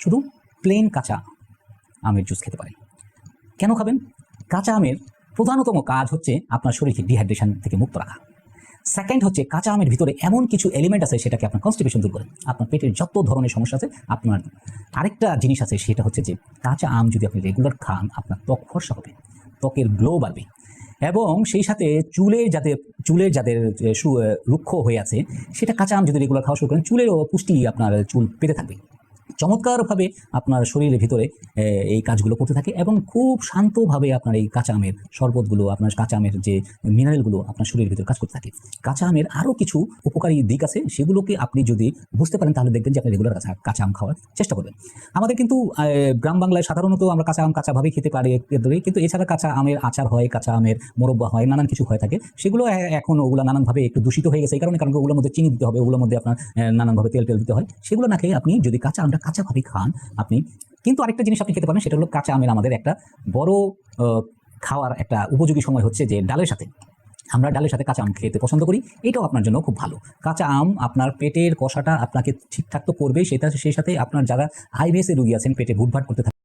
শুধু প্লেন কাঁচা আমের জুস খেতে পারেন। কেন খাবেন? কাঁচা আমের প্রধানতম কাজ হচ্ছে আপনার শরীরকে ডিহাইড্রেশন থেকে মুক্ত রাখা। সেকেন্ড হচ্ছে কাঁচা আমের ভিতরে এমন কিছু এলিমেন্ট আছে সেটাকে আপনার কনস্টিপেশন দূর করে, আপনার পেটের যত ধরনের সমস্যা আছে। আপনার আরেকটা জিনিস আছে, সেটা হচ্ছে যে কাঁচা আম যদি আপনি রেগুলার খান, আপনার ত্বক ফর্সা হবে, ত্বকের গ্লো বাড়বে, এবং সেই সাথে চুলের যাদের রুক্ষ হয়ে আছে, সেটা কাঁচা আম যদি রেগুলার খাওয়া শুরু করেন, চুলেরও পুষ্টি, আপনার চুল পেতে থাকবে। চমৎকারভাবে আপনার শরীরের ভিতরে এই কাজগুলো করতে থাকে, এবং খুব শান্তভাবে আপনার এই কাঁচা আমের শরবতগুলো, আপনার কাঁচা আমের যে মিনারেলগুলো আপনার শরীরের ভিতরে কাজ করতে থাকে। কাঁচা আমের আরও কিছু উপকারী দিক আছে, সেগুলোকে আপনি যদি বুঝতে পারেন তাহলে দেখবেন যে আপনি রেগুলার কাঁচা আম খাওয়ার চেষ্টা করবেন। আমাদের কিন্তু গ্রাম বাংলায় সাধারণত আমরা কাঁচা আম কাঁচাভাবেই খেতে পারি, কিন্তু এছাড়া কাঁচা আমের আচার হয়, কাঁচা আমের মোরব্বা হয়, নানান কিছু হয়ে থাকে। সেগুলো এখন ওগুলো নানানভাবে একটু দূষিত হয়ে গেছে, এই কারণ ওগুলোর মধ্যে চিনি দিতে হবে, ওগুলোর মধ্যে আপনার নানানভাবে তেল দিতে হয়। সেগুলো না খেয়ে আপনি যদি কাঁচা আমটা কাঁচাভাবে খান, আপনি কিন্তু আরেকটা জিনিস আপনি খেতে পারেন, সেটা হলো কাঁচা আমের আমাদের একটা বড় খাওয়ার একটা উপযোগী সময় হচ্ছে যে ডালের সাথে। আমরা ডালের সাথে কাঁচা আম খেতে পছন্দ করি, এটাও আপনার জন্য খুব ভালো। কাঁচা আম আপনার পেটের কষাটা আপনাকে ঠিকঠাক তো করবেই, সেই সাথে আপনার যারা আইবিএস রোগী আছেন, পেটে ভুটভাট করতে থাকে,